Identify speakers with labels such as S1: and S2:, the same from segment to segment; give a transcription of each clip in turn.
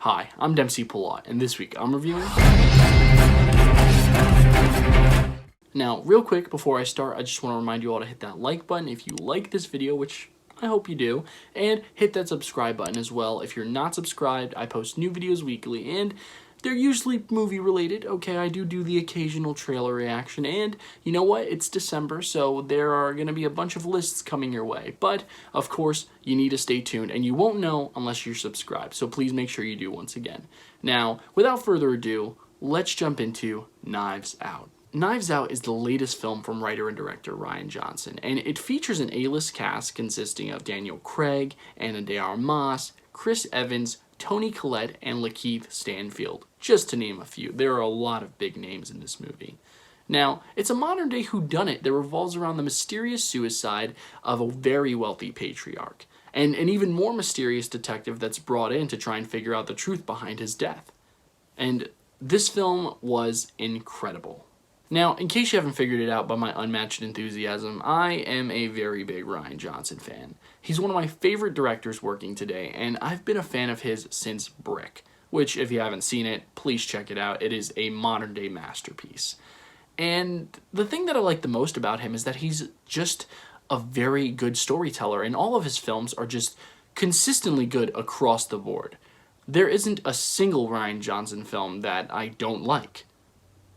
S1: Hi, I'm Dempsey Pulot, and this week I'm reviewing... Now, real quick before I start, I just want to remind you all to hit that like button if you like this video, which I hope you do, and hit that subscribe button as well. If you're not subscribed, I post new videos weekly, and they're usually movie related. Okay, I do the occasional trailer reaction, and you know what? It's December, so there are going to be a bunch of lists coming your way. But, of course, you need to stay tuned, and you won't know unless you're subscribed, so please make sure you do once again. Now, without further ado, let's jump into Knives Out. Knives Out is the latest film from writer and director Rian Johnson, and it features an A-list cast consisting of Daniel Craig, Ana de Armas, Chris Evans, Toni Collette, and Lakeith Stanfield, just to name a few. There are a lot of big names in this movie. Now, it's a modern-day whodunit that revolves around the mysterious suicide of a very wealthy patriarch, and an even more mysterious detective that's brought in to try and figure out the truth behind his death. And this film was incredible. Now, in case you haven't figured it out by my unmatched enthusiasm, I am a very big Rian Johnson fan. He's one of my favorite directors working today, and I've been a fan of his since Brick, which, if you haven't seen it, please check it out. It is a modern-day masterpiece. And the thing that I like the most about him is that he's just a very good storyteller, and all of his films are just consistently good across the board. There isn't a single Rian Johnson film that I don't like.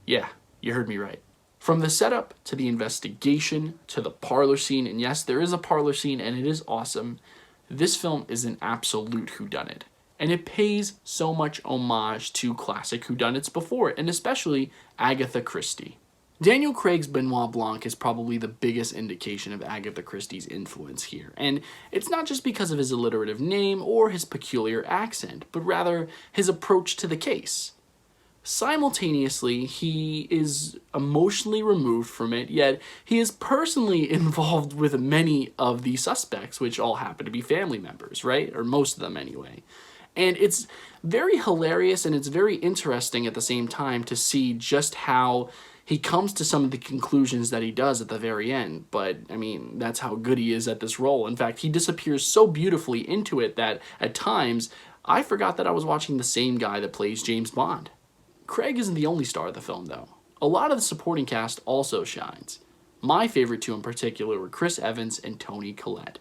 S1: Yeah. You heard me right. From the setup, to the investigation, to the parlor scene, and yes, there is a parlor scene and it is awesome, this film is an absolute whodunit. And it pays so much homage to classic whodunits before it, and especially Agatha Christie. Daniel Craig's Benoit Blanc is probably the biggest indication of Agatha Christie's influence here, and it's not just because of his alliterative name or his peculiar accent, but rather his approach to the case. Simultaneously, he is emotionally removed from it, yet he is personally involved with many of the suspects, which all happen to be family members, right? Or most of them anyway. And it's very hilarious and it's very interesting at the same time to see just how he comes to some of the conclusions that he does at the very end. But, I mean, that's how good he is at this role. In fact, he disappears so beautifully into it that, at times, I forgot that I was watching the same guy that plays James Bond. Craig isn't the only star of the film, though. A lot of the supporting cast also shines. My favorite two in particular were Chris Evans and Toni Collette.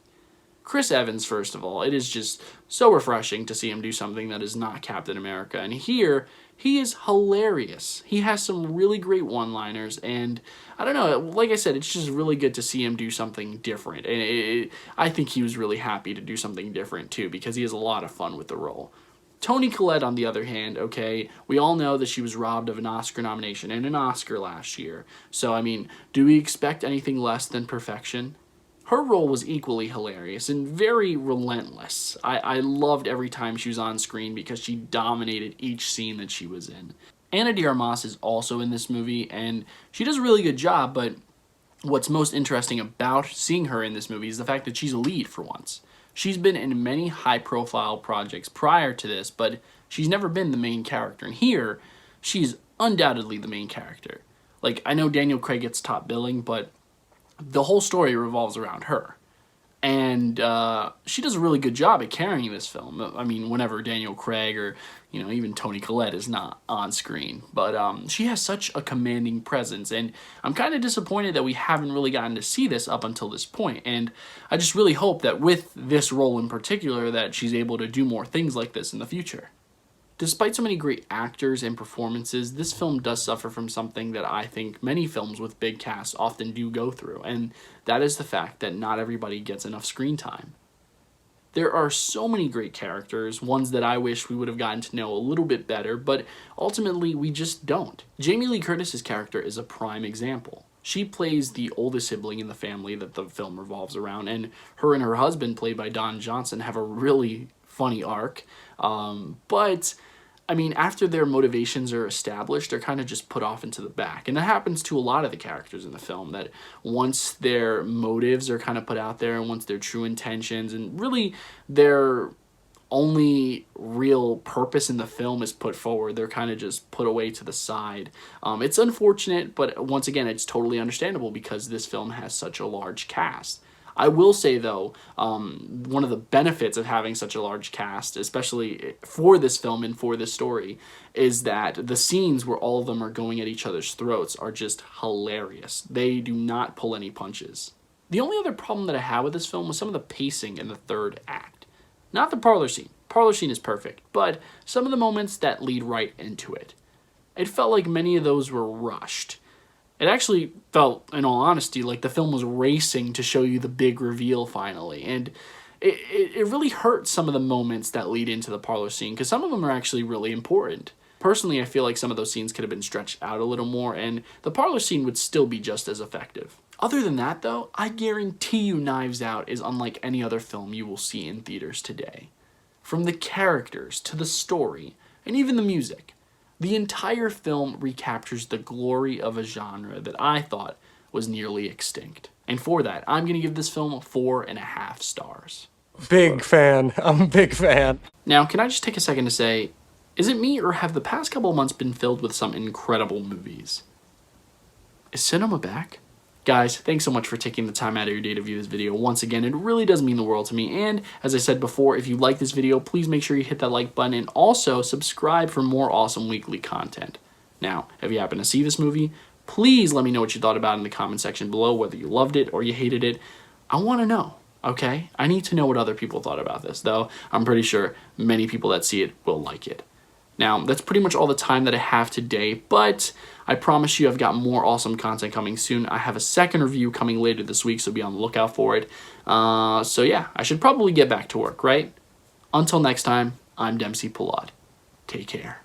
S1: Chris Evans, first of all, it is just so refreshing to see him do something that is not Captain America, and here, he is hilarious. He has some really great one-liners, and I don't know, like I said, it's just really good to see him do something different, and I think he was really happy to do something different, too, because he has a lot of fun with the role. Toni Collette, on the other hand, okay, we all know that she was robbed of an Oscar nomination and an Oscar last year. So, I mean, do we expect anything less than perfection? Her role was equally hilarious and very relentless. I loved every time she was on screen because she dominated each scene that she was in. Ana de Armas is also in this movie, and she does a really good job, but what's most interesting about seeing her in this movie is the fact that she's a lead for once. She's been in many high-profile projects prior to this, but she's never been the main character. And here, she's undoubtedly the main character. Like, I know Daniel Craig gets top billing, but the whole story revolves around her. And she does a really good job at carrying this film. I mean, whenever Daniel Craig or, you know, even Toni Collette is not on screen. But she has such a commanding presence, and I'm kind of disappointed that we haven't really gotten to see this up until this point. And I just really hope that with this role in particular that she's able to do more things like this in the future. Despite so many great actors and performances, this film does suffer from something that I think many films with big casts often do go through, and that is the fact that not everybody gets enough screen time. There are so many great characters, ones that I wish we would have gotten to know a little bit better, but ultimately we just don't. Jamie Lee Curtis's character is a prime example. She plays the oldest sibling in the family that the film revolves around, and her husband, played by Don Johnson, have a really funny arc, but I mean, after their motivations are established, they're kind of just put off into the back. And that happens to a lot of the characters in the film, that once their motives are kind of put out there and once their true intentions and really their only real purpose in the film is put forward, they're kind of just put away to the side. It's unfortunate, but once again, it's totally understandable because this film has such a large cast. I will say, though, one of the benefits of having such a large cast, especially for this film and for this story, is that the scenes where all of them are going at each other's throats are just hilarious. They do not pull any punches. The only other problem that I had with this film was some of the pacing in the third act. Not the parlor scene. Parlor scene is perfect, but some of the moments that lead right into it. It felt like many of those were rushed. It actually felt, in all honesty, like the film was racing to show you the big reveal finally. And it really hurt some of the moments that lead into the parlor scene, because some of them are actually really important. Personally, I feel like some of those scenes could have been stretched out a little more, and the parlor scene would still be just as effective. Other than that, though, I guarantee you Knives Out is unlike any other film you will see in theaters today. From the characters to the story, and even the music, the entire film recaptures the glory of a genre that I thought was nearly extinct. And for that, I'm going to give this film 4.5 stars.
S2: Big fan. I'm a big fan.
S1: Now, can I just take a second to say, is it me, or have the past couple of months been filled with some incredible movies? Is cinema back? Guys, thanks so much for taking the time out of your day to view this video. Once again, it really does mean the world to me. And as I said before, if you like this video, please make sure you hit that like button and also subscribe for more awesome weekly content. Now, if you happen to see this movie, please let me know what you thought about it in the comment section below, whether you loved it or you hated it. I want to know, okay? I need to know what other people thought about this, though I'm pretty sure many people that see it will like it. Now, that's pretty much all the time that I have today, but I promise you I've got more awesome content coming soon. I have a second review coming later this week, so be on the lookout for it. So yeah, I should probably get back to work, right? Until next time, I'm Dempsey Pallad. Take care.